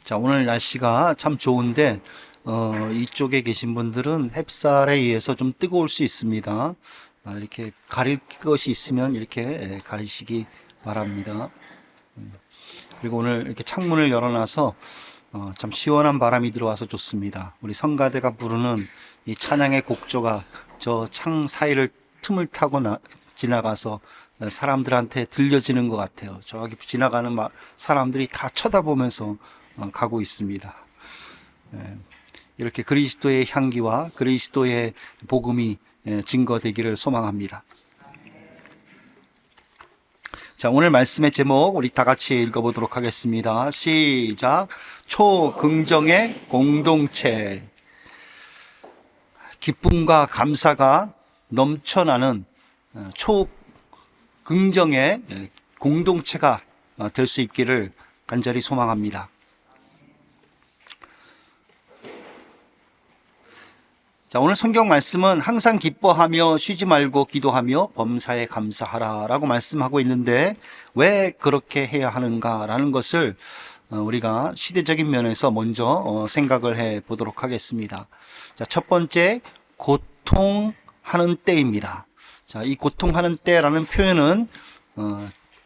자, 오늘 날씨가 참 좋은데, 이쪽에 계신 분들은 햇살에 의해서 좀 뜨거울 수 있습니다. 이렇게 가릴 것이 있으면 이렇게 가리시기 바랍니다. 그리고 오늘 이렇게 창문을 열어놔서 참 시원한 바람이 들어와서 좋습니다. 우리 성가대가 부르는 이 찬양의 곡조가 저 창 사이를 틈을 타고 지나가서 사람들한테 들려지는 것 같아요. 저기 지나가는 사람들이 다 쳐다보면서 가고 있습니다. 이렇게 그리스도의 향기와 그리스도의 복음이 증거되기를 소망합니다. 자, 오늘 말씀의 제목 우리 다 같이 읽어보도록 하겠습니다. 시작. 초긍정의 공동체. 기쁨과 감사가 넘쳐나는 초긍정의 공동체가 될 수 있기를 간절히 소망합니다. 자, 오늘 성경 말씀은 항상 기뻐하며 쉬지 말고 기도하며 범사에 감사하라 라고 말씀하고 있는데 왜 그렇게 해야 하는가 라는 것을 우리가 시대적인 면에서 먼저 생각을 해 보도록 하겠습니다. 자, 첫 번째, 고통하는 때입니다. 자, 이 고통하는 때라는 표현은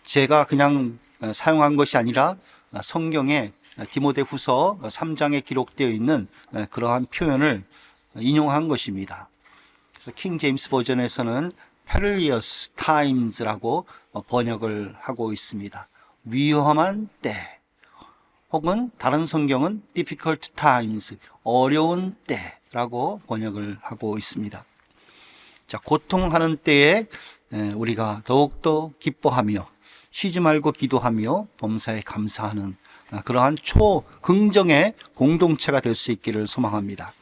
제가 그냥 사용한 것이 아니라 성경에 디모데후서 3장에 기록되어 있는 그러한 표현을 인용한 것입니다. 그래서 킹 제임스 버전에서는 perilous times라고 번역을 하고 있습니다. 위험한 때, 혹은 다른 성경은 difficult times, 어려운 때라고 번역을 하고 있습니다. 자, 고통하는 때에 우리가 더욱더 기뻐하며 쉬지 말고 기도하며 범사에 감사하는 그러한 초긍정의 공동체가 될 수 있기를 소망합니다.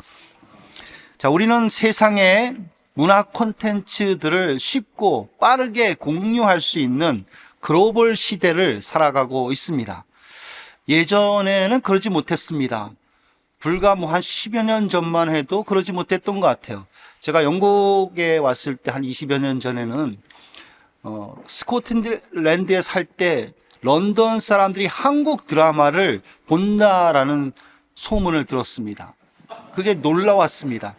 자, 우리는 세상의 문화 콘텐츠들을 쉽고 빠르게 공유할 수 있는 글로벌 시대를 살아가고 있습니다. 예전에는 그러지 못했습니다. 불과 한 10여 년 전만 해도 그러지 못했던 것 같아요. 제가 영국에 왔을 때 한 20여 년 전에는 스코틀랜드에 살 때 런던 사람들이 한국 드라마를 본다라는 소문을 들었습니다. 그게 놀라웠습니다.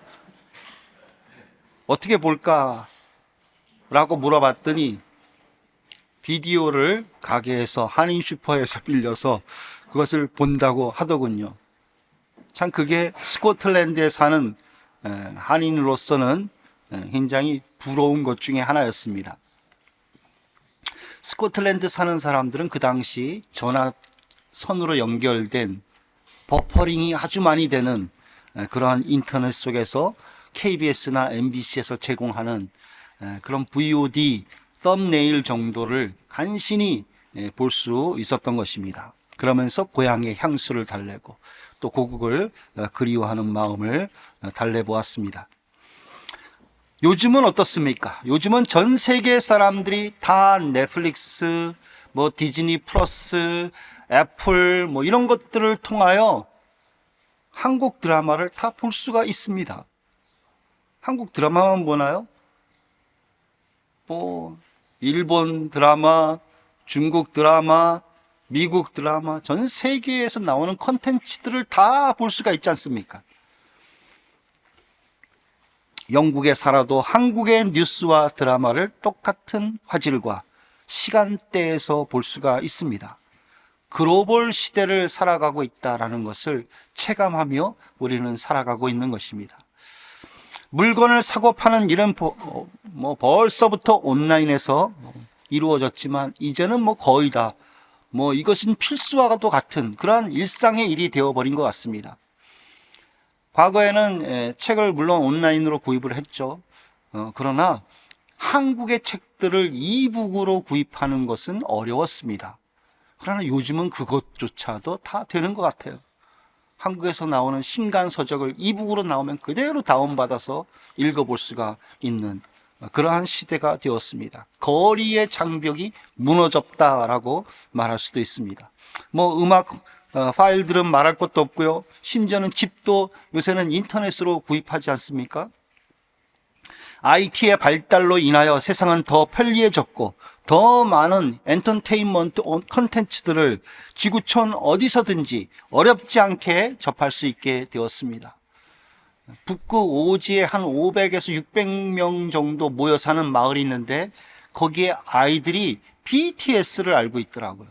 어떻게 볼까? 라고 물어봤더니 비디오를 가게에서 한인 슈퍼에서 빌려서 그것을 본다고 하더군요. 참 그게 스코틀랜드에 사는 한인으로서는 굉장히 부러운 것 중에 하나였습니다. 스코틀랜드 사는 사람들은 그 당시 전화선으로 연결된 버퍼링이 아주 많이 되는 그러한 인터넷 속에서 KBS나 MBC에서 제공하는 그런 VOD 썸네일 정도를 간신히 볼 수 있었던 것입니다. 그러면서 고향의 향수를 달래고 또 고국을 그리워하는 마음을 달래보았습니다. 요즘은 어떻습니까? 요즘은 전 세계 사람들이 다 넷플릭스, 디즈니 플러스, 애플 이런 것들을 통하여 한국 드라마를 다 볼 수가 있습니다. 한국 드라마만 보나요? 일본 드라마, 중국 드라마, 미국 드라마, 전 세계에서 나오는 콘텐츠들을 다 볼 수가 있지 않습니까? 영국에 살아도 한국의 뉴스와 드라마를 똑같은 화질과 시간대에서 볼 수가 있습니다. 글로벌 시대를 살아가고 있다는 것을 체감하며 우리는 살아가고 있는 것입니다. 물건을 사고 파는 일은 벌써부터 온라인에서 이루어졌지만 이제는 거의 다 이것은 필수와도 같은 그러한 일상의 일이 되어버린 것 같습니다. 과거에는 책을 물론 온라인으로 구입을 했죠. 그러나 한국의 책들을 이북으로 구입하는 것은 어려웠습니다. 그러나 요즘은 그것조차도 다 되는 것 같아요. 한국에서 나오는 신간 서적을 이북으로 나오면 그대로 다운받아서 읽어볼 수가 있는 그러한 시대가 되었습니다. 거리의 장벽이 무너졌다라고 말할 수도 있습니다. 음악 파일들은 말할 것도 없고요. 심지어는 집도 요새는 인터넷으로 구입하지 않습니까? IT의 발달로 인하여 세상은 더 편리해졌고 더 많은 엔터테인먼트 콘텐츠들을 지구촌 어디서든지 어렵지 않게 접할 수 있게 되었습니다. 북구 오지에 한 500에서 600명 정도 모여 사는 마을이 있는데 거기에 아이들이 BTS를 알고 있더라고요.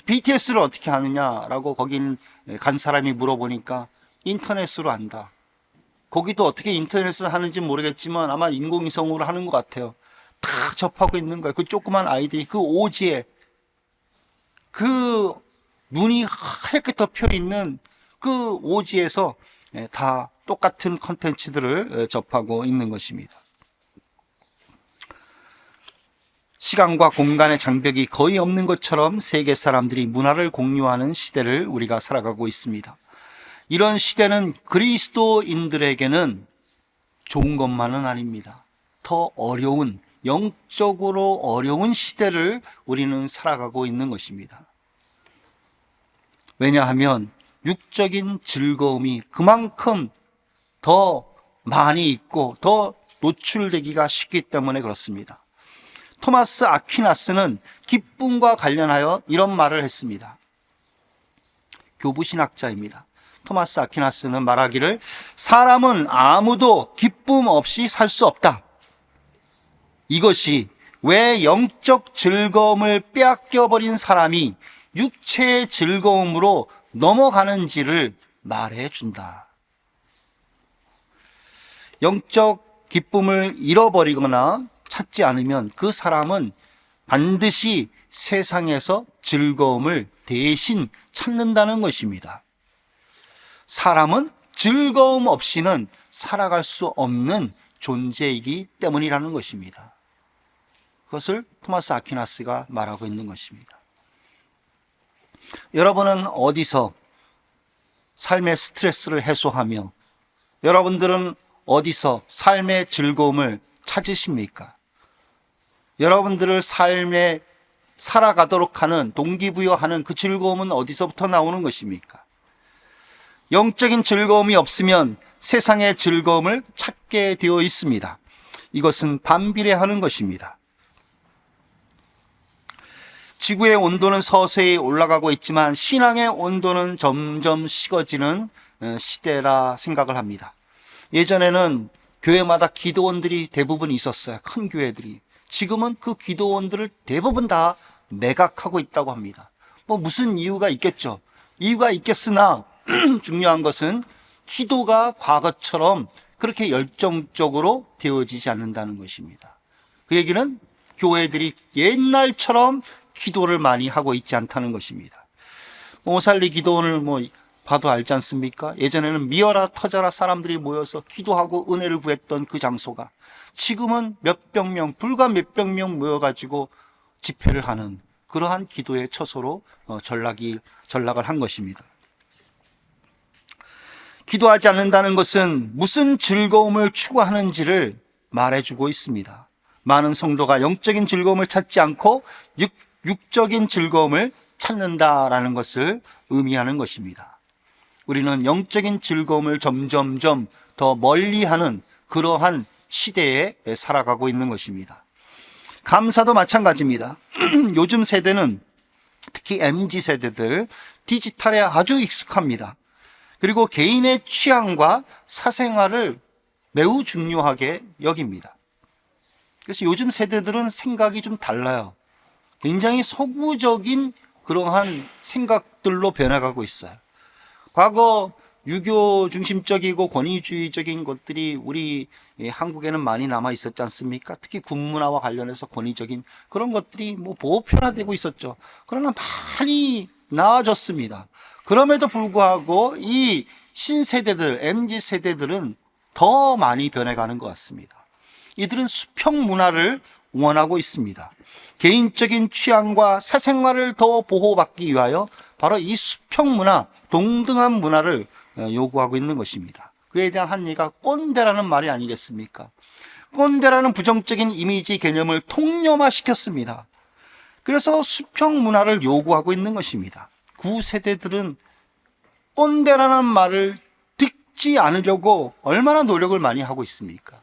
BTS를 어떻게 아느냐라고 거긴 간 사람이 물어보니까 인터넷으로 안다. 거기도 어떻게 인터넷을 하는지 모르겠지만 아마 인공위성으로 하는 것 같아요. 다 접하고 있는 거예요. 그 조그만 아이들이 그 오지에 그 눈이 하얗게 덮여 있는 그 오지에서 다 똑같은 컨텐츠들을 접하고 있는 것입니다. 시간과 공간의 장벽이 거의 없는 것처럼 세계 사람들이 문화를 공유하는 시대를 우리가 살아가고 있습니다. 이런 시대는 그리스도인들에게는 좋은 것만은 아닙니다. 더 어려운, 영적으로 어려운 시대를 우리는 살아가고 있는 것입니다. 왜냐하면 육적인 즐거움이 그만큼 더 많이 있고 더 노출되기가 쉽기 때문에 그렇습니다. 토마스 아퀴나스는 기쁨과 관련하여 이런 말을 했습니다. 교부신학자입니다. 토마스 아퀴나스는 말하기를 사람은 아무도 기쁨 없이 살 수 없다. 이것이 왜 영적 즐거움을 빼앗겨버린 사람이 육체의 즐거움으로 넘어가는지를 말해준다. 영적 기쁨을 잃어버리거나 찾지 않으면 그 사람은 반드시 세상에서 즐거움을 대신 찾는다는 것입니다. 사람은 즐거움 없이는 살아갈 수 없는 존재이기 때문이라는 것입니다. 그것을 토마스 아퀴나스가 말하고 있는 것입니다. 여러분은 어디서 삶의 스트레스를 해소하며 여러분들은 어디서 삶의 즐거움을 찾으십니까? 여러분들을 삶에 살아가도록 하는 동기부여하는 그 즐거움은 어디서부터 나오는 것입니까? 영적인 즐거움이 없으면 세상의 즐거움을 찾게 되어 있습니다. 이것은 반비례하는 것입니다. 지구의 온도는 서서히 올라가고 있지만 신앙의 온도는 점점 식어지는 시대라 생각을 합니다. 예전에는 교회마다 기도원들이 대부분 있었어요. 큰 교회들이. 지금은 그 기도원들을 대부분 다 매각하고 있다고 합니다. 무슨 이유가 있겠죠. 이유가 있겠으나 중요한 것은 기도가 과거처럼 그렇게 열정적으로 되어지지 않는다는 것입니다. 그 얘기는 교회들이 옛날처럼 기도를 많이 하고 있지 않다는 것입니다. 오살리 기도원을 봐도 알지 않습니까? 예전에는 미어라 터져라 사람들이 모여서 기도하고 은혜를 구했던 그 장소가 지금은 몇백 명, 불과 몇백 명 모여가지고 집회를 하는 그러한 기도의 처소로 전락을 한 것입니다. 기도하지 않는다는 것은 무슨 즐거움을 추구하는지를 말해주고 있습니다. 많은 성도가 영적인 즐거움을 찾지 않고 육적인 즐거움을 찾는다라는 것을 의미하는 것입니다. 우리는 영적인 즐거움을 점점점 더 멀리하는 그러한 시대에 살아가고 있는 것입니다. 감사도 마찬가지입니다. 요즘 세대는 특히 MZ세대들 디지털에 아주 익숙합니다. 그리고 개인의 취향과 사생활을 매우 중요하게 여깁니다. 그래서 요즘 세대들은 생각이 좀 달라요. 굉장히 서구적인 그러한 생각들로 변해가고 있어요. 과거 유교 중심적이고 권위주의적인 것들이 우리 한국에는 많이 남아 있었지 않습니까? 특히 군문화와 관련해서 권위적인 그런 것들이 보편화되고 있었죠. 그러나 많이 나아졌습니다. 그럼에도 불구하고 이 신세대들, MZ세대들은 더 많이 변해가는 것 같습니다. 이들은 수평 문화를 원하고 있습니다. 개인적인 취향과 사생활을 더 보호받기 위하여 바로 이 수평 문화, 동등한 문화를 요구하고 있는 것입니다. 그에 대한 한의가 꼰대라는 말이 아니겠습니까? 꼰대라는 부정적인 이미지 개념을 통념화시켰습니다. 그래서 수평 문화를 요구하고 있는 것입니다. 구세대들은 꼰대라는 말을 듣지 않으려고 얼마나 노력을 많이 하고 있습니까?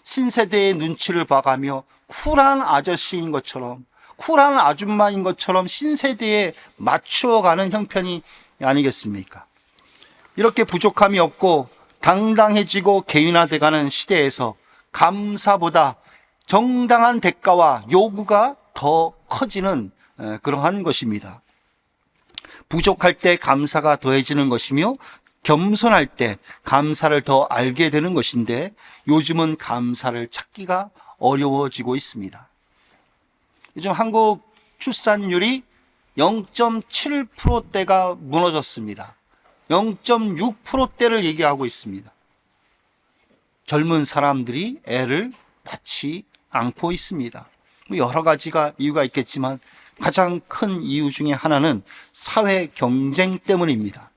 신세대의 눈치를 봐가며 쿨한 아저씨인 것처럼, 쿨한 아줌마인 것처럼 신세대에 맞추어가는 형편이 아니겠습니까? 이렇게 부족함이 없고 당당해지고 개인화돼가는 시대에서 감사보다 정당한 대가와 요구가 더 커지는 그러한 것입니다. 부족할 때 감사가 더해지는 것이며 겸손할 때 감사를 더 알게 되는 것인데 요즘은 감사를 찾기가 어려워지고 있습니다. 요즘 한국 출산율이 0.7%대가 무너졌습니다. 0.6%대를 얘기하고 있습니다. 젊은 사람들이 애를 낳지 않고 있습니다. 여러 가지가 이유가 있겠지만 가장 큰 이유 중에 하나는 사회 경쟁 때문입니다.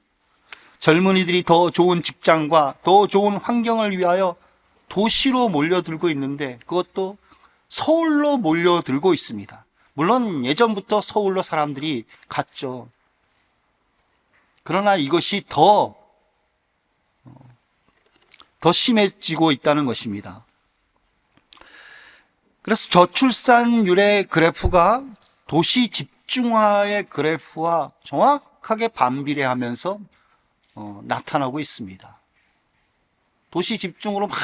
젊은이들이 더 좋은 직장과 더 좋은 환경을 위하여 도시로 몰려들고 있는데 그것도 서울로 몰려들고 있습니다. 물론 예전부터 서울로 사람들이 갔죠. 그러나 이것이 더 심해지고 있다는 것입니다. 그래서 저출산율의 그래프가 도시 집중화의 그래프와 정확하게 반비례하면서 나타나고 있습니다. 도시 집중으로 막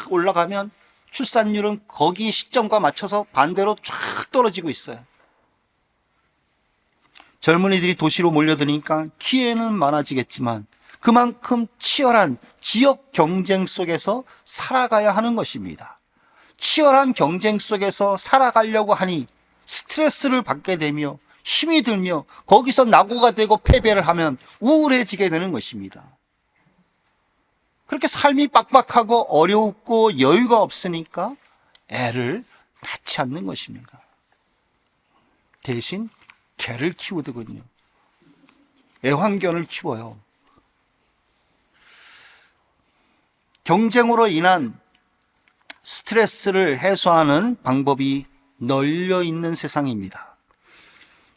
올라가면 출산율은 거기 시점과 맞춰서 반대로 쫙 떨어지고 있어요. 젊은이들이 도시로 몰려드니까 기회는 많아지겠지만 그만큼 치열한 지역 경쟁 속에서 살아가야 하는 것입니다. 치열한 경쟁 속에서 살아가려고 하니 스트레스를 받게 되며 힘이 들며 거기서 낙오가 되고 패배를 하면 우울해지게 되는 것입니다. 그렇게 삶이 빡빡하고 어렵고 여유가 없으니까 애를 낳지 않는 것입니다. 대신 개를 키우더군요. 애완견을 키워요. 경쟁으로 인한 스트레스를 해소하는 방법이 널려 있는 세상입니다.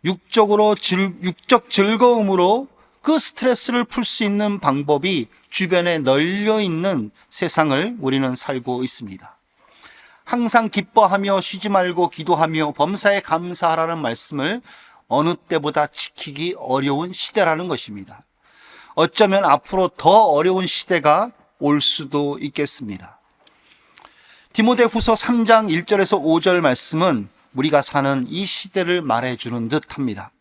육적 즐거움으로 그 스트레스를 풀 수 있는 방법이 주변에 널려 있는 세상을 우리는 살고 있습니다. 항상 기뻐하며 쉬지 말고 기도하며 범사에 감사하라는 말씀을 어느 때보다 지키기 어려운 시대라는 것입니다. 어쩌면 앞으로 더 어려운 시대가 올 수도 있겠습니다. 디모데후서 3장 1절에서 5절 말씀은 우리가 사는 이 시대를 말해주는 듯합니다.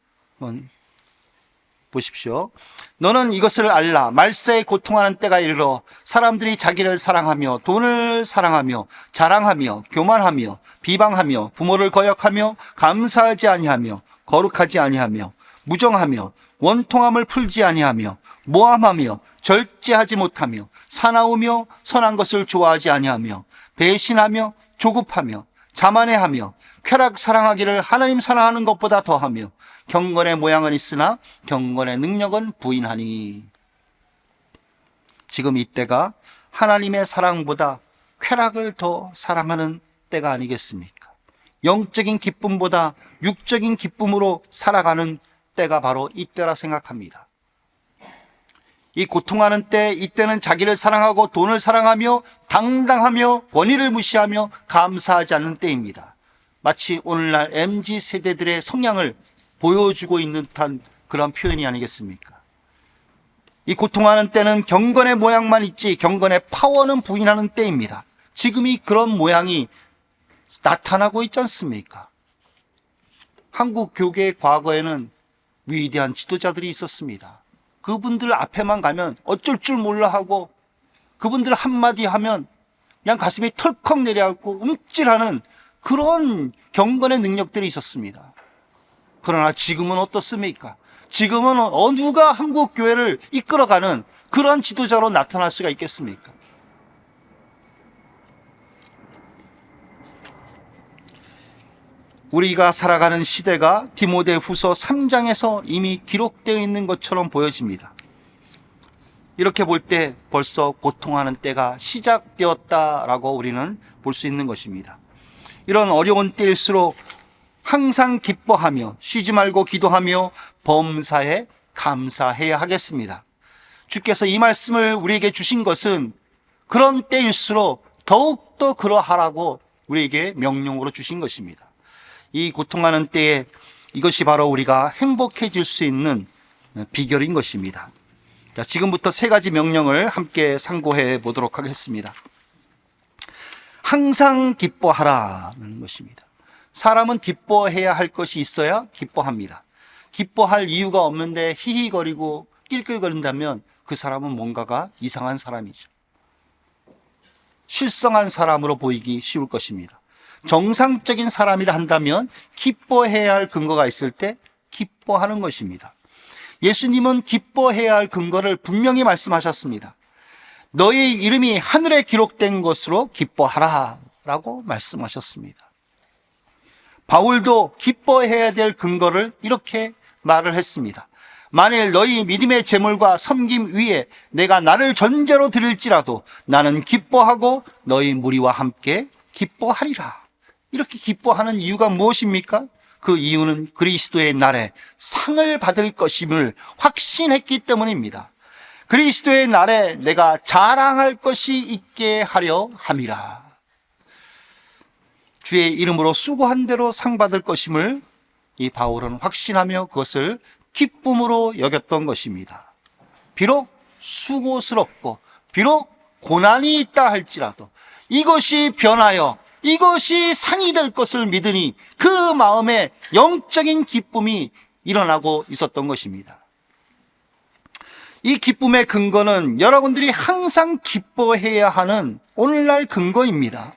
보십시오. 너는 이것을 알라. 말세에 고통하는 때가 이르러 사람들이 자기를 사랑하며 돈을 사랑하며 자랑하며 교만하며 비방하며 부모를 거역하며 감사하지 아니하며 거룩하지 아니하며 무정하며 원통함을 풀지 아니하며 모함하며 절제하지 못하며 사나우며 선한 것을 좋아하지 아니하며 배신하며 조급하며 자만해하며 쾌락 사랑하기를 하나님 사랑하는 것보다 더하며 경건의 모양은 있으나 경건의 능력은 부인하니. 지금 이때가 하나님의 사랑보다 쾌락을 더 사랑하는 때가 아니겠습니까? 영적인 기쁨보다 육적인 기쁨으로 살아가는 때가 바로 이때라 생각합니다. 이 고통하는 때, 이때는 자기를 사랑하고 돈을 사랑하며 당당하며 권위를 무시하며 감사하지 않는 때입니다. 마치 오늘날 MZ세대들의 성향을 보여주고 있는 듯한 그런 표현이 아니겠습니까? 이 고통하는 때는 경건의 모양만 있지 경건의 파워는 부인하는 때입니다. 지금이 그런 모양이 나타나고 있지 않습니까? 한국 교계의 과거에는 위대한 지도자들이 있었습니다. 그분들 앞에만 가면 어쩔 줄 몰라 하고 그분들 한마디 하면 그냥 가슴이 털컥 내려앉고 움찔하는 그런 경건의 능력들이 있었습니다. 그러나 지금은 어떻습니까? 지금은 누가 한국 교회를 이끌어가는 그런 지도자로 나타날 수가 있겠습니까? 우리가 살아가는 시대가 디모데후서 3장에서 이미 기록되어 있는 것처럼 보여집니다. 이렇게 볼 때 벌써 고통하는 때가 시작되었다라고 우리는 볼 수 있는 것입니다. 이런 어려운 때일수록 항상 기뻐하며 쉬지 말고 기도하며 범사에 감사해야 하겠습니다. 주께서 이 말씀을 우리에게 주신 것은 그런 때일수록 더욱더 것도 그러하라고 우리에게 명령으로 주신 것입니다. 이 고통하는 때에 이것이 바로 우리가 행복해질 수 있는 비결인 것입니다. 자, 지금부터 세 가지 명령을 함께 상고해 보도록 하겠습니다. 항상 기뻐하라는 것입니다. 사람은 기뻐해야 할 것이 있어야 기뻐합니다. 기뻐할 이유가 없는데 히히거리고 낄낄거린다면 그 사람은 뭔가가 이상한 사람이죠. 실성한 사람으로 보이기 쉬울 것입니다. 정상적인 사람이라 한다면 기뻐해야 할 근거가 있을 때 기뻐하는 것입니다. 예수님은 기뻐해야 할 근거를 분명히 말씀하셨습니다. 너의 이름이 하늘에 기록된 것으로 기뻐하라 라고 말씀하셨습니다. 바울도 기뻐해야 될 근거를 이렇게 말을 했습니다. 만일 너희 믿음의 제물과 섬김 위에 내가 나를 전제로 드릴지라도 나는 기뻐하고 너희 무리와 함께 기뻐하리라. 이렇게 기뻐하는 이유가 무엇입니까? 그 이유는 그리스도의 날에 상을 받을 것임을 확신했기 때문입니다. 그리스도의 날에 내가 자랑할 것이 있게 하려 함이라. 주의 이름으로 수고한 대로 상 받을 것임을 이 바울은 확신하며 그것을 기쁨으로 여겼던 것입니다. 비록 수고스럽고 비록 고난이 있다 할지라도 이것이 변하여 이것이 상이 될 것을 믿으니 그 마음에 영적인 기쁨이 일어나고 있었던 것입니다. 이 기쁨의 근거는 여러분들이 항상 기뻐해야 하는 오늘날 근거입니다.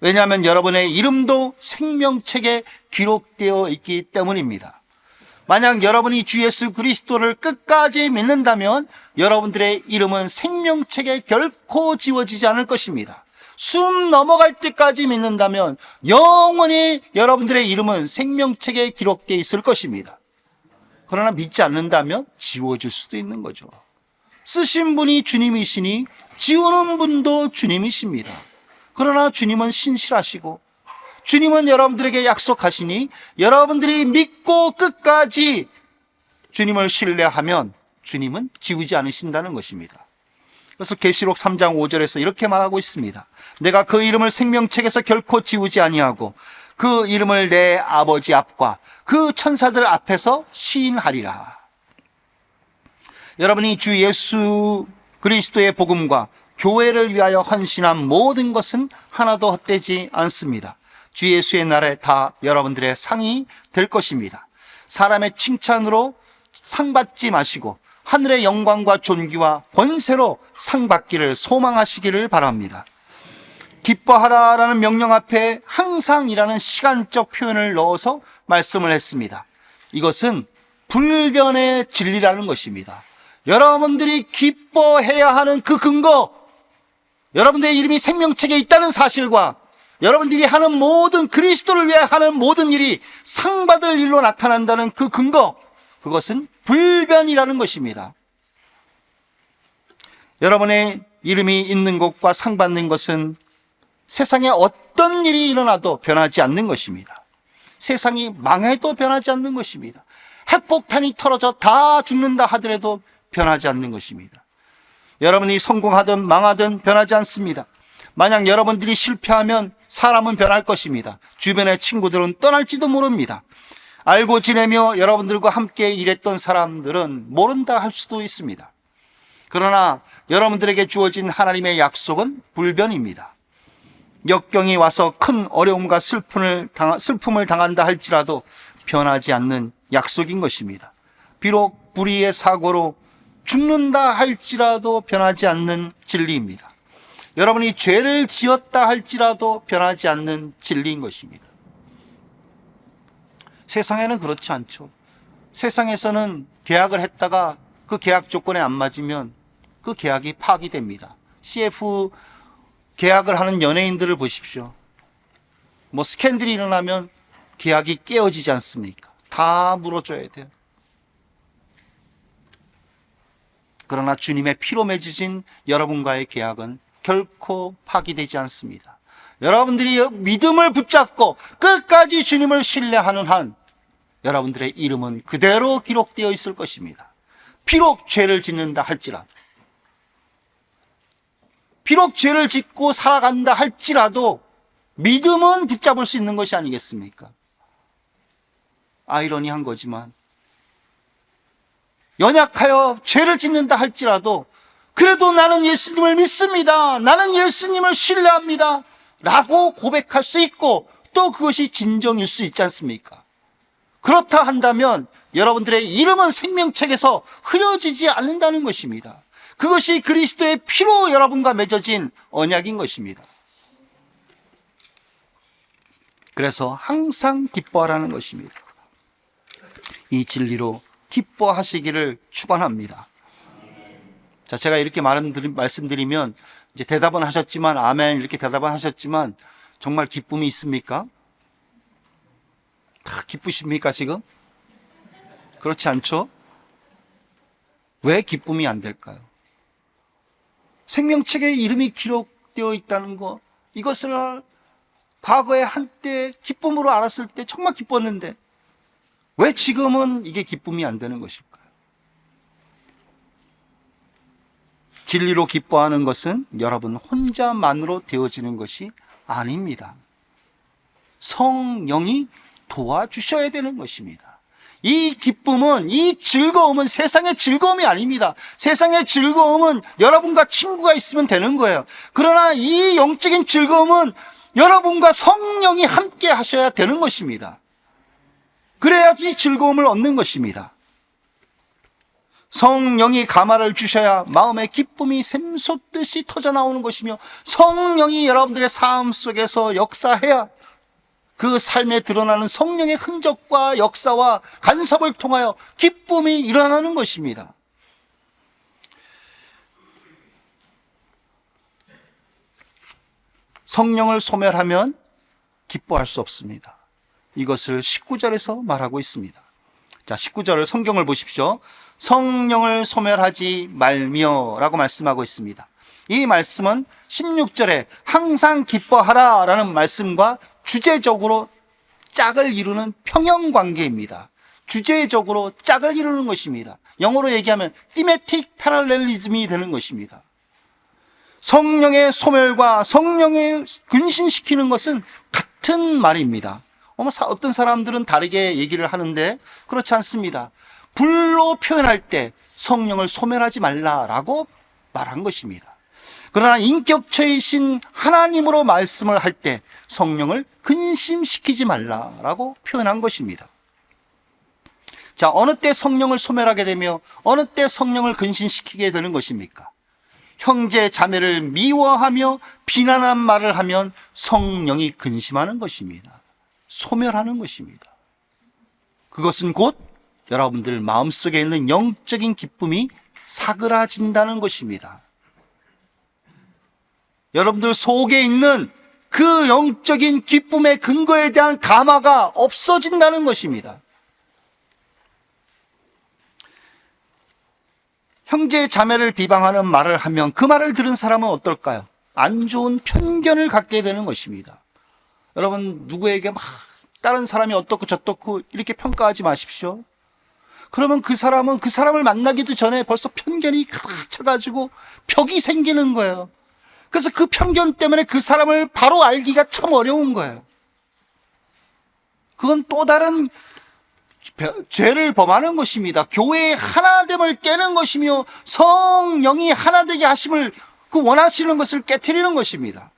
왜냐하면 여러분의 이름도 생명책에 기록되어 있기 때문입니다. 만약 여러분이 주 예수 그리스도를 끝까지 믿는다면 여러분들의 이름은 생명책에 결코 지워지지 않을 것입니다. 숨 넘어갈 때까지 믿는다면 영원히 여러분들의 이름은 생명책에 기록되어 있을 것입니다. 그러나 믿지 않는다면 지워질 수도 있는 거죠. 쓰신 분이 주님이시니 지우는 분도 주님이십니다. 그러나 주님은 신실하시고 주님은 여러분들에게 약속하시니 여러분들이 믿고 끝까지 주님을 신뢰하면 주님은 지우지 않으신다는 것입니다. 그래서 계시록 3장 5절에서 이렇게 말하고 있습니다. 내가 그 이름을 생명책에서 결코 지우지 아니하고 그 이름을 내 아버지 앞과 그 천사들 앞에서 시인하리라. 여러분이 주 예수 그리스도의 복음과 교회를 위하여 헌신한 모든 것은 하나도 헛되지 않습니다. 주 예수의 날에 다 여러분들의 상이 될 것입니다. 사람의 칭찬으로 상 받지 마시고 하늘의 영광과 존귀와 권세로 상 받기를 소망하시기를 바랍니다. 기뻐하라라는 명령 앞에 항상이라는 시간적 표현을 넣어서 말씀을 했습니다. 이것은 불변의 진리라는 것입니다. 여러분들이 기뻐해야 하는 그 근거, 여러분들의 이름이 생명책에 있다는 사실과 여러분들이 하는 모든 그리스도를 위해 하는 모든 일이 상 받을 일로 나타난다는 그 근거, 그것은 불변이라는 것입니다. 여러분의 이름이 있는 곳과 상 받는 것은 세상에 어떤 일이 일어나도 변하지 않는 것입니다. 세상이 망해도 변하지 않는 것입니다. 핵폭탄이 터져서 다 죽는다 하더라도 변하지 않는 것입니다. 여러분이 성공하든 망하든 변하지 않습니다. 만약 여러분들이 실패하면 사람은 변할 것입니다. 주변의 친구들은 떠날지도 모릅니다. 알고 지내며 여러분들과 함께 일했던 사람들은 모른다 할 수도 있습니다. 그러나 여러분들에게 주어진 하나님의 약속은 불변입니다. 역경이 와서 큰 어려움과 슬픔을 당한다 할지라도 변하지 않는 약속인 것입니다. 비록 불의의 사고로 죽는다 할지라도 변하지 않는 진리입니다. 여러분이 죄를 지었다 할지라도 변하지 않는 진리인 것입니다. 세상에는 그렇지 않죠. 세상에서는 계약을 했다가 그 계약 조건에 안 맞으면 그 계약이 파기됩니다. CF 계약을 하는 연예인들을 보십시오. 뭐 스캔들이 일어나면 계약이 깨어지지 않습니까? 다 물어줘야 돼요. 그러나 주님의 피로 맺어진 여러분과의 계약은 결코 파기되지 않습니다. 여러분들이 믿음을 붙잡고 끝까지 주님을 신뢰하는 한 여러분들의 이름은 그대로 기록되어 있을 것입니다. 비록 죄를 짓는다 할지라도. 비록 죄를 짓고 살아간다 할지라도 믿음은 붙잡을 수 있는 것이 아니겠습니까? 아이러니한 거지만 연약하여 죄를 짓는다 할지라도 그래도 나는 예수님을 믿습니다, 나는 예수님을 신뢰합니다 라고 고백할 수 있고 또 그것이 진정일 수 있지 않습니까? 그렇다 한다면 여러분들의 이름은 생명책에서 흐려지지 않는다는 것입니다. 그것이 그리스도의 피로 여러분과 맺어진 언약인 것입니다. 그래서 항상 기뻐하라는 것입니다. 이 진리로 기뻐하시기를 축원합니다. 자, 제가 이렇게 말씀드리면 이제 대답은 하셨지만, 아멘 이렇게 대답은 하셨지만 정말 기쁨이 있습니까? 기쁘십니까 지금? 그렇지 않죠? 왜 기쁨이 안 될까요? 생명책에 이름이 기록되어 있다는 것, 이것을 과거에 한때 기쁨으로 알았을 때 정말 기뻤는데 왜 지금은 이게 기쁨이 안 되는 것일까요? 진리로 기뻐하는 것은 여러분 혼자만으로 되어지는 것이 아닙니다. 성령이 도와주셔야 되는 것입니다. 이 기쁨은, 이 즐거움은 세상의 즐거움이 아닙니다. 세상의 즐거움은 여러분과 친구가 있으면 되는 거예요. 그러나 이 영적인 즐거움은 여러분과 성령이 함께 하셔야 되는 것입니다. 그래야지 즐거움을 얻는 것입니다. 성령이 감화를 주셔야 마음의 기쁨이 샘솟듯이 터져나오는 것이며, 성령이 여러분들의 삶 속에서 역사해야 그 삶에 드러나는 성령의 흔적과 역사와 간섭을 통하여 기쁨이 일어나는 것입니다. 성령을 소멸하면 기뻐할 수 없습니다. 이것을 19절에서 말하고 있습니다. 자, 19절을 성경을 보십시오. 성령을 소멸하지 말며 라고 말씀하고 있습니다. 이 말씀은 16절에 항상 기뻐하라 라는 말씀과 주제적으로 짝을 이루는 평형관계입니다. 주제적으로 짝을 이루는 것입니다. 영어로 얘기하면 thematic parallelism이 되는 것입니다. 성령의 소멸과 성령의 근신시키는 것은 같은 말입니다. 어떤 사람들은 다르게 얘기를 하는데 그렇지 않습니다. 불로 표현할 때 성령을 소멸하지 말라라고 말한 것입니다. 그러나 인격체이신 하나님으로 말씀을 할 때 성령을 근심시키지 말라라고 표현한 것입니다. 자, 어느 때 성령을 소멸하게 되며 어느 때 성령을 근심시키게 되는 것입니까? 형제 자매를 미워하며 비난한 말을 하면 성령이 근심하는 것입니다. 소멸하는 것입니다. 그것은 곧 여러분들 마음속에 있는 영적인 기쁨이 사그라진다는 것입니다. 여러분들 속에 있는 그 영적인 기쁨의 근거에 대한 감화가 없어진다는 것입니다. 형제 자매를 비방하는 말을 하면 그 말을 들은 사람은 어떨까요? 안 좋은 편견을 갖게 되는 것입니다. 여러분, 누구에게 막 다른 사람이 어떻고 저떻고 이렇게 평가하지 마십시오. 그러면 그 사람은 그 사람을 만나기도 전에 벌써 편견이 가득 차가지고 벽이 생기는 거예요. 그래서 그 편견 때문에 그 사람을 바로 알기가 참 어려운 거예요. 그건 또 다른 죄를 범하는 것입니다. 교회의 하나됨을 깨는 것이며 성령이 하나되게 하심을 그 원하시는 것을 깨트리는 것입니다.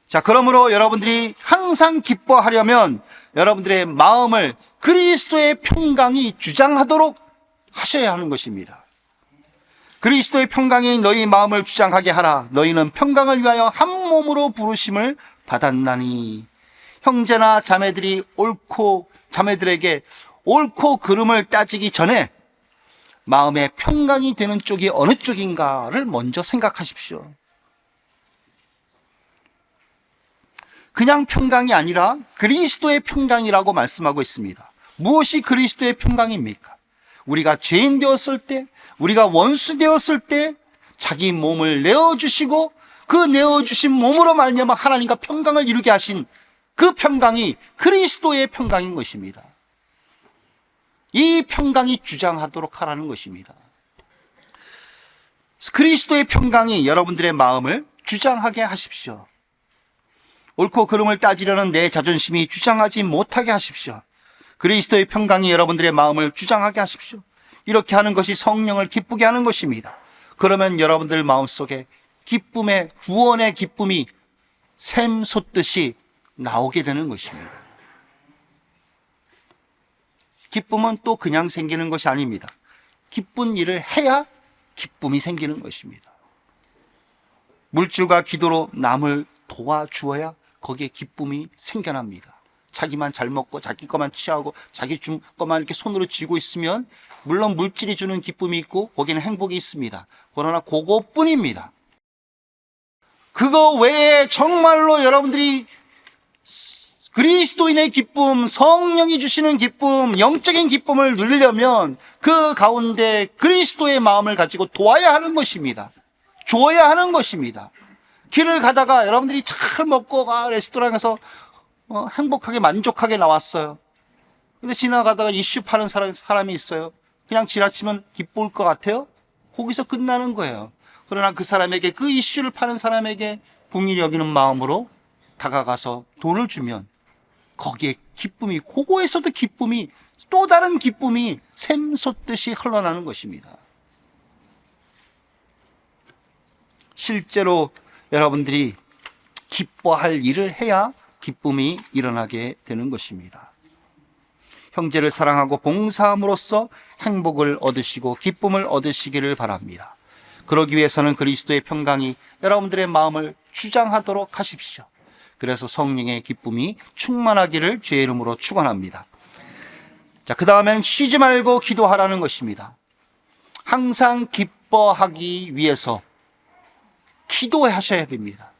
자, 그러므로 여러분들이 항상 기뻐하려면 여러분들의 마음을 그리스도의 평강이 주장하도록 하셔야 하는 것입니다. 그리스도의 평강이 너희 마음을 주장하게 하라. 너희는 평강을 위하여 한 몸으로 부르심을 받았나니. 형제나 자매들에게 옳고 그름을 따지기 전에 마음의 평강이 되는 쪽이 어느 쪽인가를 먼저 생각하십시오. 그냥 평강이 아니라 그리스도의 평강이라고 말씀하고 있습니다. 무엇이 그리스도의 평강입니까? 우리가 죄인 되었을 때, 우리가 원수 되었을 때 자기 몸을 내어주시고 그 내어주신 몸으로 말미암아 하나님과 평강을 이루게 하신 그 평강이 그리스도의 평강인 것입니다. 이 평강이 주장하도록 하라는 것입니다. 그리스도의 평강이 여러분들의 마음을 주장하게 하십시오. 옳고 그름을 따지려는 내 자존심이 주장하지 못하게 하십시오. 그리스도의 평강이 여러분들의 마음을 주장하게 하십시오. 이렇게 하는 것이 성령을 기쁘게 하는 것입니다. 그러면 여러분들 마음속에 기쁨의, 구원의 기쁨이 샘솟듯이 나오게 되는 것입니다. 기쁨은 또 그냥 생기는 것이 아닙니다. 기쁜 일을 해야 기쁨이 생기는 것입니다. 물질과 기도로 남을 도와주어야 거기에 기쁨이 생겨납니다. 자기만 잘 먹고 자기 것만 취하고 자기 것만 이렇게 손으로 쥐고 있으면 물론 물질이 주는 기쁨이 있고 거기는 행복이 있습니다. 그러나 그거뿐입니다. 그거 외에 정말로 여러분들이 그리스도인의 기쁨, 성령이 주시는 기쁨, 영적인 기쁨을 누리려면 그 가운데 그리스도의 마음을 가지고 도와야 하는 것입니다. 줘야 하는 것입니다. 길을 가다가 여러분들이 잘 먹고 레스토랑에서 행복하게 만족하게 나왔어요. 근데 지나가다가 이슈 파는 사람이 있어요. 그냥 지나치면 기쁠 것 같아요? 거기서 끝나는 거예요. 그러나 그 사람에게, 그 이슈를 파는 사람에게 궁일이 여기는 마음으로 다가가서 돈을 주면 거기에 기쁨이, 그거에서도 기쁨이, 또 다른 기쁨이 샘솟듯이 흘러나는 것입니다. 실제로 여러분들이 기뻐할 일을 해야 기쁨이 일어나게 되는 것입니다. 형제를 사랑하고 봉사함으로써 행복을 얻으시고 기쁨을 얻으시기를 바랍니다. 그러기 위해서는 그리스도의 평강이 여러분들의 마음을 주장하도록 하십시오. 그래서 성령의 기쁨이 충만하기를 주의 이름으로 축원합니다. 자, 그 다음에는 쉬지 말고 기도하라는 것입니다. 항상 기뻐하기 위해서 기도하셔야 됩니다.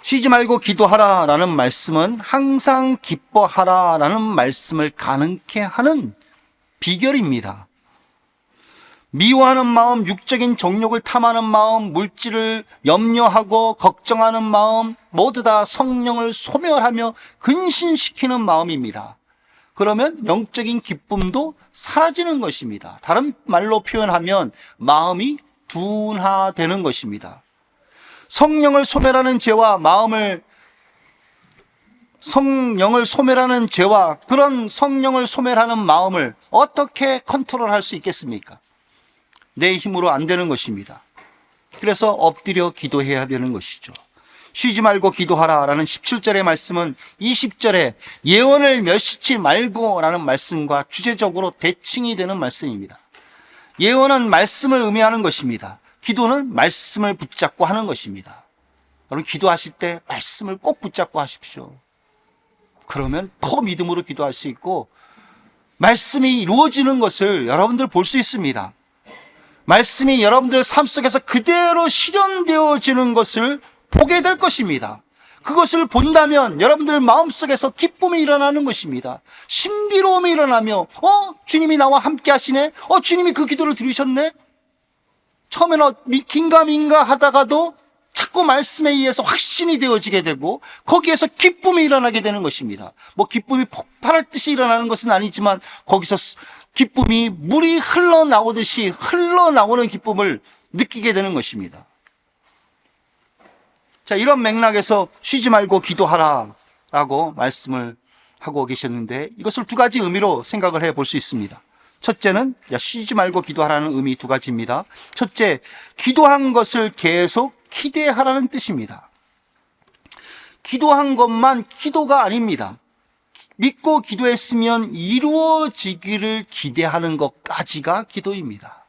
쉬지 말고 기도하라라는 말씀은 항상 기뻐하라라는 말씀을 가능케 하는 비결입니다. 미워하는 마음, 육적인 정욕을 탐하는 마음, 물질을 염려하고 걱정하는 마음, 모두 다 성령을 소멸하며 근신시키는 마음입니다. 그러면 영적인 기쁨도 사라지는 것입니다. 다른 말로 표현하면 마음이 둔하되는 것입니다. 성령을 소멸하는 죄와 성령을 소멸하는 죄와 그런 성령을 소멸하는 마음을 어떻게 컨트롤할 수 있겠습니까? 내 힘으로 안 되는 것입니다. 그래서 엎드려 기도해야 되는 것이죠. 쉬지 말고 기도하라라는 17절의 말씀은 20절에 예언을 멸시치 말고라는 말씀과 주제적으로 대칭이 되는 말씀입니다. 예언은 말씀을 의미하는 것입니다. 기도는 말씀을 붙잡고 하는 것입니다. 여러분, 기도하실 때 말씀을 꼭 붙잡고 하십시오. 그러면 더 믿음으로 기도할 수 있고 말씀이 이루어지는 것을 여러분들 볼 수 있습니다. 말씀이 여러분들 삶 속에서 그대로 실현되어지는 것을 보게 될 것입니다. 그것을 본다면 여러분들 마음속에서 기쁨이 일어나는 것입니다. 신비로움이 일어나며 주님이 나와 함께 하시네? 주님이 그 기도를 들으셨네? 처음에는 긴가민가 하다가도 자꾸 말씀에 의해서 확신이 되어지게 되고 거기에서 기쁨이 일어나게 되는 것입니다. 기쁨이 폭발할 듯이 일어나는 것은 아니지만 거기서 기쁨이 물이 흘러나오듯이 흘러나오는 기쁨을 느끼게 되는 것입니다. 자, 이런 맥락에서 쉬지 말고 기도하라라고 말씀을 하고 계셨는데 이것을 두 가지 의미로 생각을 해볼 수 있습니다. 첫째는 쉬지 말고 기도하라는 의미 두 가지입니다. 첫째, 기도한 것을 계속 기대하라는 뜻입니다. 기도한 것만 기도가 아닙니다. 믿고 기도했으면 이루어지기를 기대하는 것까지가 기도입니다.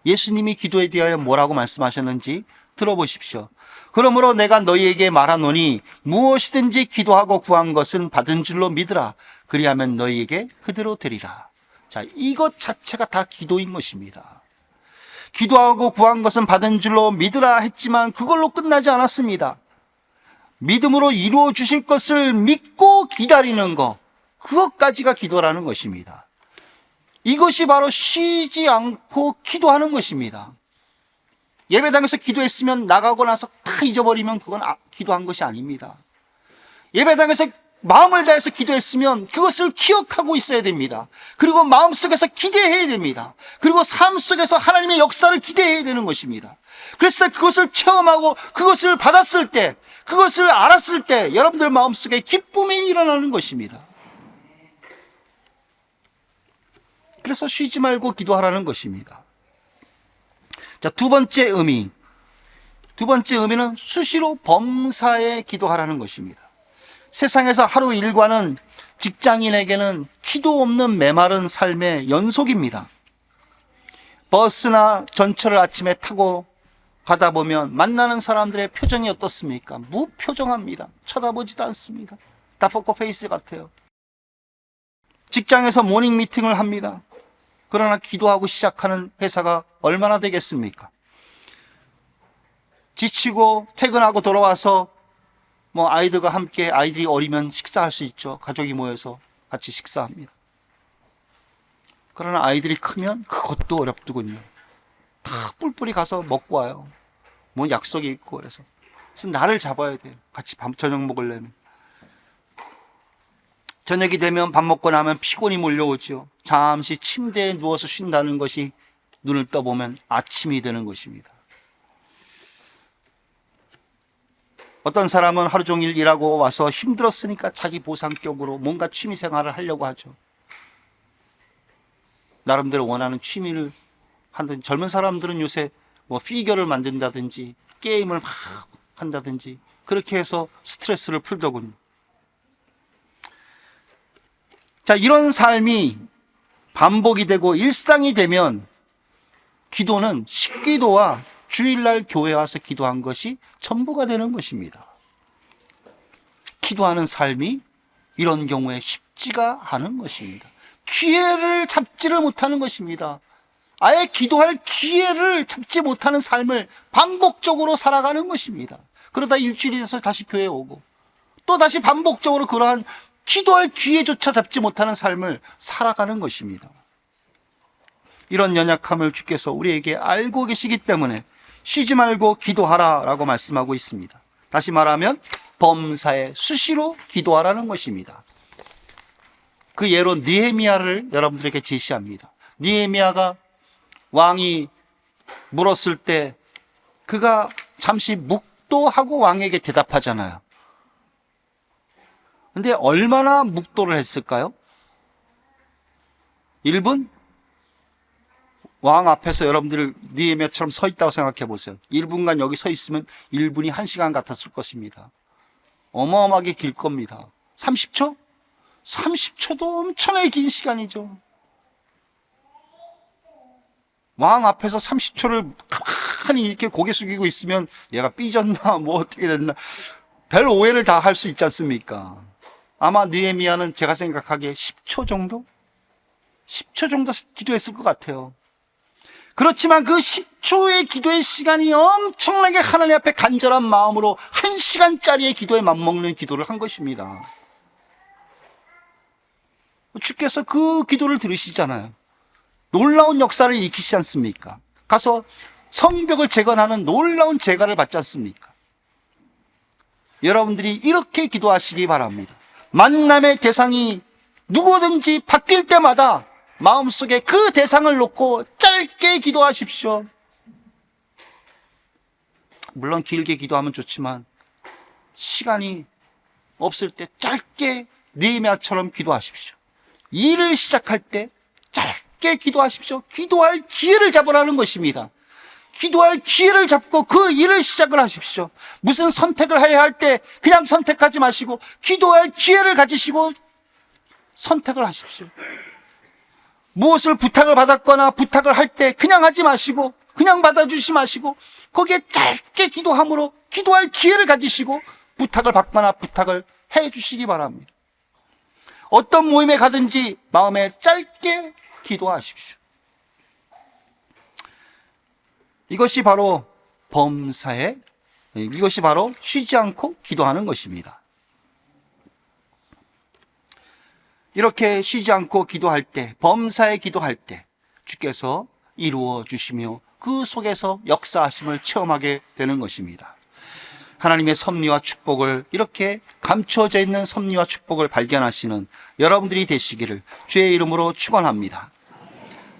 예수님이 기도에 대하여 뭐라고 말씀하셨는지 들어보십시오. 그러므로 내가 너희에게 말하노니 무엇이든지 기도하고 구한 것은 받은 줄로 믿으라. 그리하면 너희에게 그대로 되리라. 자, 이것 자체가 다 기도인 것입니다. 기도하고 구한 것은 받은 줄로 믿으라 했지만 그걸로 끝나지 않았습니다. 믿음으로 이루어 주실 것을 믿고 기다리는 것, 그것까지가 기도라는 것입니다. 이것이 바로 쉬지 않고 기도하는 것입니다. 예배당에서 기도했으면 나가고 나서 다 잊어버리면 그건 기도한 것이 아닙니다. 예배당에서 마음을 다해서 기도했으면 그것을 기억하고 있어야 됩니다. 그리고 마음속에서 기대해야 됩니다. 그리고 삶 속에서 하나님의 역사를 기대해야 되는 것입니다. 그래서 그것을 체험하고 그것을 받았을 때, 그것을 알았을 때 여러분들 마음속에 기쁨이 일어나는 것입니다. 그래서 쉬지 말고 기도하라는 것입니다. 자, 두 번째 의미는 수시로 범사에 기도하라는 것입니다. 세상에서 하루 일과는 직장인에게는 기도 없는 메마른 삶의 연속입니다. 버스나 전철을 아침에 타고 가다 보면 만나는 사람들의 표정이 어떻습니까? 무표정합니다. 쳐다보지도 않습니다. 다 포커페이스 같아요. 직장에서 모닝 미팅을 합니다. 그러나 기도하고 시작하는 회사가 얼마나 되겠습니까? 지치고 퇴근하고 돌아와서 아이들과 함께, 아이들이 어리면 식사할 수 있죠. 가족이 모여서 같이 식사합니다. 그러나 아이들이 크면 그것도 어렵더군요. 다 뿔뿔이 가서 먹고 와요. 약속이 있고 그래서 날을 잡아야 돼요. 같이 저녁 먹으려면. 저녁이 되면 밥 먹고 나면 피곤이 몰려오죠. 잠시 침대에 누워서 쉰다는 것이 눈을 떠보면 아침이 되는 것입니다. 어떤 사람은 하루 종일 일하고 와서 힘들었으니까 자기 보상격으로 뭔가 취미 생활을 하려고 하죠. 나름대로 원하는 취미를 하는 젊은 사람들은 요새 피겨를 만든다든지 게임을 막 한다든지 그렇게 해서 스트레스를 풀더군요. 자, 이런 삶이 반복이 되고 일상이 되면 기도는 식기도와 주일날 교회 와서 기도한 것이 전부가 되는 것입니다. 기도하는 삶이 이런 경우에 쉽지가 않은 것입니다. 기회를 잡지를 못하는 것입니다. 아예 기도할 기회를 잡지 못하는 삶을 반복적으로 살아가는 것입니다. 그러다 일주일이 돼서 다시 교회에 오고 또 다시 반복적으로 그러한 기도할 기회조차 잡지 못하는 삶을 살아가는 것입니다. 이런 연약함을 주께서 우리에게 알고 계시기 때문에 쉬지 말고 기도하라 라고 말씀하고 있습니다. 다시 말하면 범사에 수시로 기도하라는 것입니다. 그 예로 느헤미야를 여러분들에게 제시합니다. 느헤미야가 왕이 물었을 때 그가 잠시 묵도하고 왕에게 대답하잖아요. 근데 얼마나 묵도를 했을까요? 1분? 왕 앞에서 여러분들 느헤미야처럼 서 있다고 생각해 보세요. 1분간 여기 서 있으면 1분이 1시간 같았을 것입니다. 어마어마하게 길 겁니다. 30초? 30초도 엄청나게 긴 시간이죠. 왕 앞에서 30초를 가만히 이렇게 고개 숙이고 있으면 얘가 삐졌나 어떻게 됐나 별 오해를 다 할 수 있지 않습니까? 아마 느헤미야는 제가 생각하기에 10초 정도 기도했을 것 같아요. 그렇지만 그 10초의 기도의 시간이 엄청나게 하나님 앞에 간절한 마음으로 1시간짜리의 기도에 맞먹는 기도를 한 것입니다. 주께서 그 기도를 들으시잖아요. 놀라운 역사를 일으키시지 않습니까? 가서 성벽을 재건하는 놀라운 재가를 받지 않습니까? 여러분들이 이렇게 기도하시기 바랍니다. 만남의 대상이 누구든지 바뀔 때마다 마음속에 그 대상을 놓고 짧게 기도하십시오. 물론 길게 기도하면 좋지만 시간이 없을 때 짧게 느헤미야처럼 기도하십시오. 일을 시작할 때 짧게 기도하십시오. 기도할 기회를 잡으라는 것입니다. 기도할 기회를 잡고 그 일을 시작을 하십시오. 무슨 선택을 해야 할 때 그냥 선택하지 마시고 기도할 기회를 가지시고 선택을 하십시오. 무엇을 부탁을 받았거나 부탁을 할 때 그냥 하지 마시고 그냥 받아주지 마시고 거기에 짧게 기도함으로 기도할 기회를 가지시고 부탁을 받거나 부탁을 해 주시기 바랍니다. 어떤 모임에 가든지 마음에 짧게 기도하십시오. 이것이 바로 범사에, 이것이 바로 쉬지 않고 기도하는 것입니다. 이렇게 쉬지 않고 기도할 때, 범사에 기도할 때 주께서 이루어 주시며 그 속에서 역사하심을 체험하게 되는 것입니다. 하나님의 섭리와 축복을, 이렇게 감춰져 있는 섭리와 축복을 발견하시는 여러분들이 되시기를 주의 이름으로 축원합니다.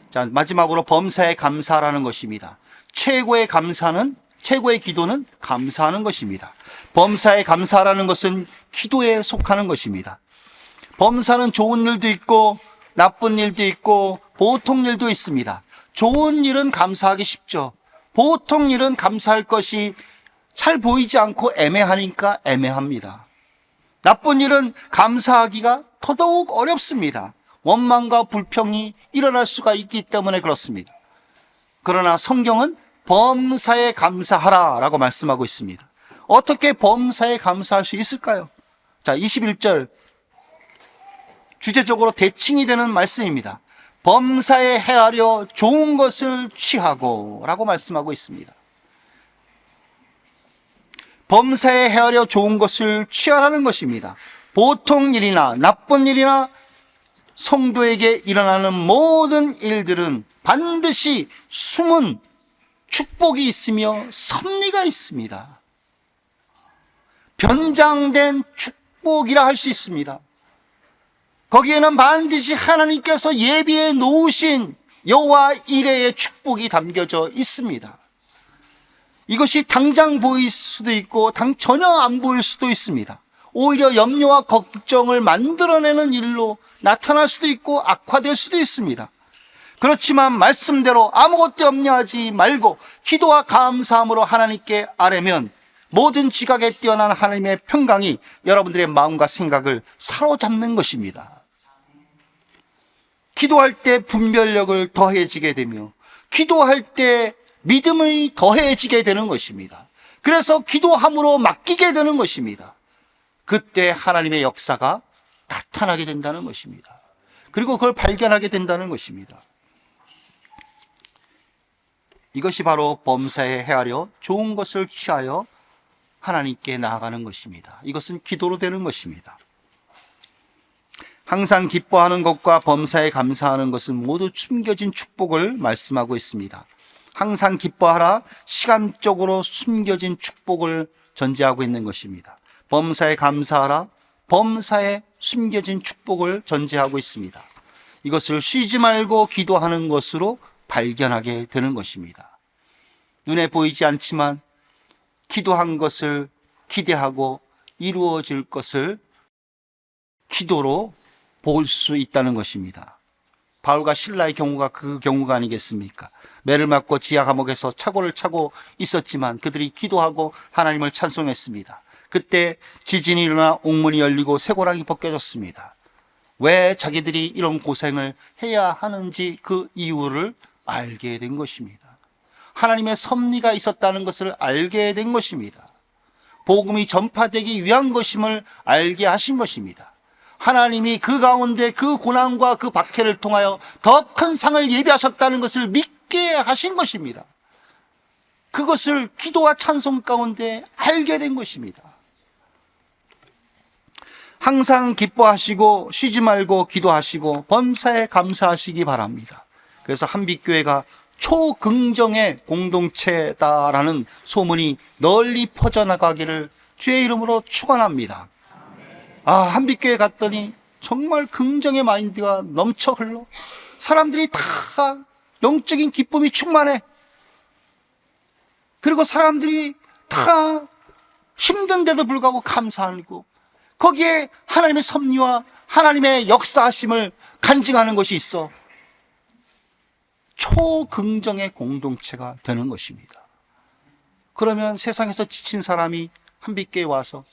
자, 마지막으로 범사에 감사라는 것입니다. 최고의 감사는, 최고의 기도는 감사하는 것입니다. 범사에 감사라는 것은 기도에 속하는 것입니다. 범사는 좋은 일도 있고 나쁜 일도 있고 보통 일도 있습니다. 좋은 일은 감사하기 쉽죠. 보통 일은 감사할 것이 잘 보이지 않고 애매하니까 애매합니다. 나쁜 일은 감사하기가 더더욱 어렵습니다. 원망과 불평이 일어날 수가 있기 때문에 그렇습니다. 그러나 성경은 범사에 감사하라 라고 말씀하고 있습니다. 어떻게 범사에 감사할 수 있을까요? 자, 21절 주제적으로 대칭이 되는 말씀입니다. 범사에 행하려 좋은 것을 취하고 라고 말씀하고 있습니다. 범사에 행하려 좋은 것을 취하라는 것입니다. 보통 일이나 나쁜 일이나 성도에게 일어나는 모든 일들은 반드시 숨은 축복이 있으며 섭리가 있습니다. 변장된 축복이라 할 수 있습니다. 거기에는 반드시 하나님께서 예비해 놓으신 여호와 이레의 축복이 담겨져 있습니다. 이것이 당장 보일 수도 있고 전혀 안 보일 수도 있습니다. 오히려 염려와 걱정을 만들어내는 일로 나타날 수도 있고 악화될 수도 있습니다. 그렇지만 말씀대로 아무것도 염려하지 말고 기도와 감사함으로 하나님께 아뢰면 모든 지각에 뛰어난 하나님의 평강이 여러분들의 마음과 생각을 사로잡는 것입니다. 기도할 때 분별력을 더해지게 되며 기도할 때 믿음이 더해지게 되는 것입니다. 그래서 기도함으로 맡기게 되는 것입니다. 그때 하나님의 역사가 나타나게 된다는 것입니다. 그리고 그걸 발견하게 된다는 것입니다. 이것이 바로 범사에 행하려 좋은 것을 취하여 하나님께 나아가는 것입니다. 이것은 기도로 되는 것입니다. 항상 기뻐하는 것과 범사에 감사하는 것은 모두 숨겨진 축복을 말씀하고 있습니다. 항상 기뻐하라, 시간적으로 숨겨진 축복을 전제하고 있는 것입니다. 범사에 감사하라, 범사에 숨겨진 축복을 전제하고 있습니다. 이것을 쉬지 말고 기도하는 것으로 발견하게 되는 것입니다. 눈에 보이지 않지만 기도한 것을 기대하고 이루어질 것을 기도로 볼 수 있다는 것입니다. 바울과 실라의 경우가 그 경우가 아니겠습니까? 매를 맞고 지하 감옥에서 차고를 차고 있었지만 그들이 기도하고 하나님을 찬송했습니다. 그때 지진이 일어나 옥문이 열리고 쇠고랑이 벗겨졌습니다. 왜 자기들이 이런 고생을 해야 하는지 그 이유를 알게 된 것입니다. 하나님의 섭리가 있었다는 것을 알게 된 것입니다. 복음이 전파되기 위한 것임을 알게 하신 것입니다. 하나님이 그 가운데 그 고난과 그 박해를 통하여 더 큰 상을 예비하셨다는 것을 믿게 하신 것입니다. 그것을 기도와 찬송 가운데 알게 된 것입니다. 항상 기뻐하시고 쉬지 말고 기도하시고 범사에 감사하시기 바랍니다. 그래서 한빛교회가 초긍정의 공동체다라는 소문이 널리 퍼져나가기를 주의 이름으로 축원합니다. 한빛교회 갔더니 정말 긍정의 마인드가 넘쳐 흘러 사람들이 다 영적인 기쁨이 충만해. 그리고 사람들이 다 힘든데도 불구하고 감사하고 거기에 하나님의 섭리와 하나님의 역사하심을 간증하는 것이 있어 초긍정의 공동체가 되는 것입니다. 그러면 세상에서 지친 사람이 한빛교회에 와서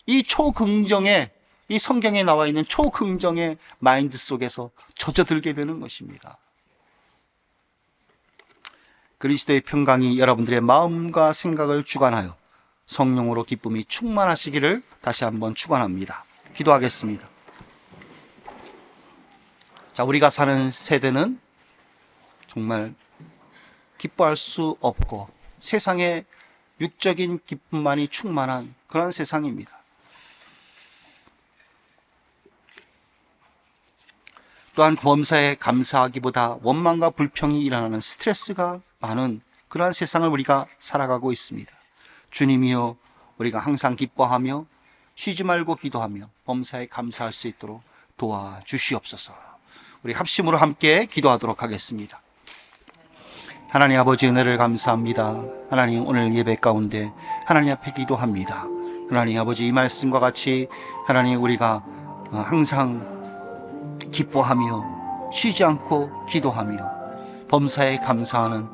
이 초긍정의, 이 성경에 나와 있는 초긍정의 마인드 속에서 젖어들게 되는 것입니다. 그리스도의 평강이 여러분들의 마음과 생각을 주관하여 성령으로 기쁨이 충만하시기를 다시 한번 축원합니다. 기도하겠습니다. 자, 우리가 사는 세대는 정말 기뻐할 수 없고 세상에 육적인 기쁨만이 충만한 그런 세상입니다. 또한 범사에 감사하기보다 원망과 불평이 일어나는 스트레스가 많은 그러한 세상을 우리가 살아가고 있습니다. 주님이여, 우리가 항상 기뻐하며 쉬지 말고 기도하며 범사에 감사할 수 있도록 도와주시옵소서. 우리 합심으로 함께 기도하도록 하겠습니다. 하나님 아버지, 은혜를 감사합니다. 하나님, 오늘 예배 가운데 하나님 앞에 기도합니다. 하나님 아버지, 이 말씀과 같이 하나님, 우리가 항상 기뻐하며 쉬지 않고 기도하며 범사에 감사하는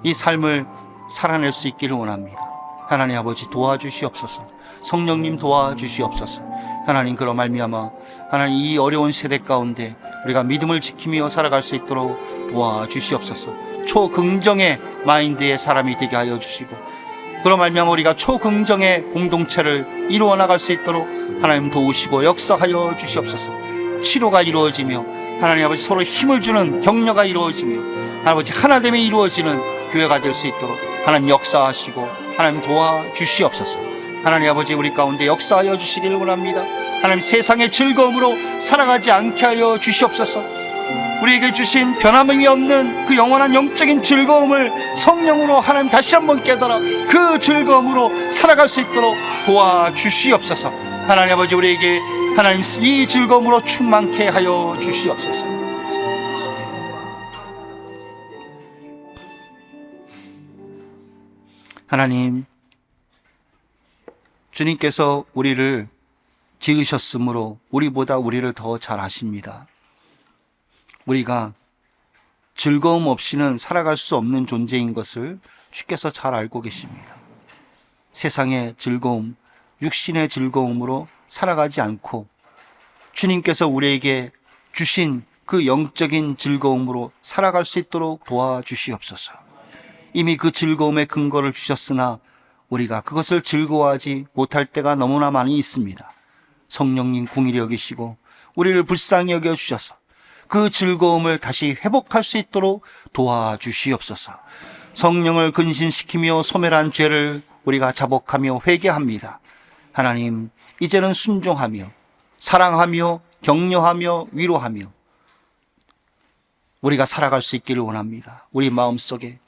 이 삶을 살아낼 수 있기를 원합니다. 하나님 아버지, 도와주시옵소서. 성령님 도와주시옵소서. 하나님, 그로 말미암아 하나님, 이 어려운 세대 가운데 우리가 믿음을 지키며 살아갈 수 있도록 도와주시옵소서. 초긍정의 마인드의 사람이 되게 하여 주시고, 그로 말미암아 우리가 초긍정의 공동체를 이루어 나갈 수 있도록 하나님 도우시고 역사하여 주시옵소서. 치료가 이루어지며 하나님 아버지, 서로 힘을 주는 격려가 이루어지며 하나님 아버지, 하나됨이 이루어지는 교회가 될 수 있도록 하나님 역사하시고 하나님 도와주시옵소서. 하나님 아버지, 우리 가운데 역사하여 주시기를 원합니다. 하나님, 세상의 즐거움으로 살아가지 않게 하여 주시옵소서. 우리에게 주신 변함이 없는 그 영원한 영적인 즐거움을 성령으로 하나님 다시 한번 깨달아 그 즐거움으로 살아갈 수 있도록 도와주시옵소서. 하나님 아버지, 우리에게 하나님 이 즐거움으로 충만케 하여 주시옵소서. 하나님, 주님께서 우리를 지으셨으므로 우리보다 우리를 더 잘 아십니다. 우리가 즐거움 없이는 살아갈 수 없는 존재인 것을 주께서 잘 알고 계십니다. 세상의 즐거움, 육신의 즐거움으로 살아가지 않고 주님께서 우리에게 주신 그 영적인 즐거움으로 살아갈 수 있도록 도와주시옵소서. 이미 그 즐거움의 근거를 주셨으나 우리가 그것을 즐거워하지 못할 때가 너무나 많이 있습니다. 성령님 긍휼히 여기시고 우리를 불쌍히 여겨주셔서 그 즐거움을 다시 회복할 수 있도록 도와주시옵소서. 성령을 근신시키며 소멸한 죄를 우리가 자복하며 회개합니다. 하나님, 이제는 순종하며 사랑하며 격려하며 위로하며 우리가 살아갈 수 있기를 원합니다. 우리 마음속에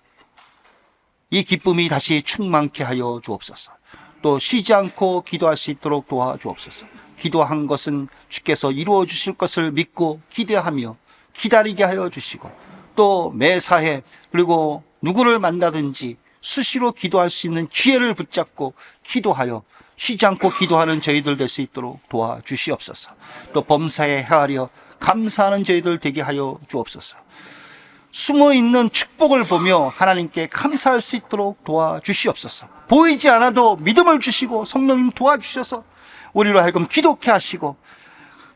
이 기쁨이 다시 충만케 하여 주옵소서. 또 쉬지 않고 기도할 수 있도록 도와주옵소서. 기도한 것은 주께서 이루어 주실 것을 믿고 기대하며 기다리게 하여 주시고, 또 매사에 그리고 누구를 만나든지 수시로 기도할 수 있는 기회를 붙잡고 기도하여 쉬지 않고 기도하는 저희들 될 수 있도록 도와주시옵소서. 또 범사에 헤아려 감사하는 저희들 되게 하여 주옵소서. 숨어있는 축복을 보며 하나님께 감사할 수 있도록 도와주시옵소서. 보이지 않아도 믿음을 주시고 성령님 도와주셔서 우리로 하여금 기도케 하시고,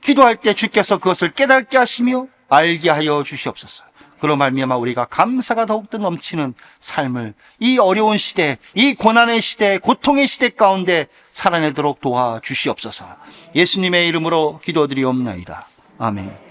기도할 때 주께서 그것을 깨닫게 하시며 알게 하여 주시옵소서. 그로 말미암아 우리가 감사가 더욱더 넘치는 삶을 이 어려운 시대, 이 고난의 시대, 고통의 시대 가운데 살아내도록 도와주시옵소서. 예수님의 이름으로 기도드리옵나이다. 아멘.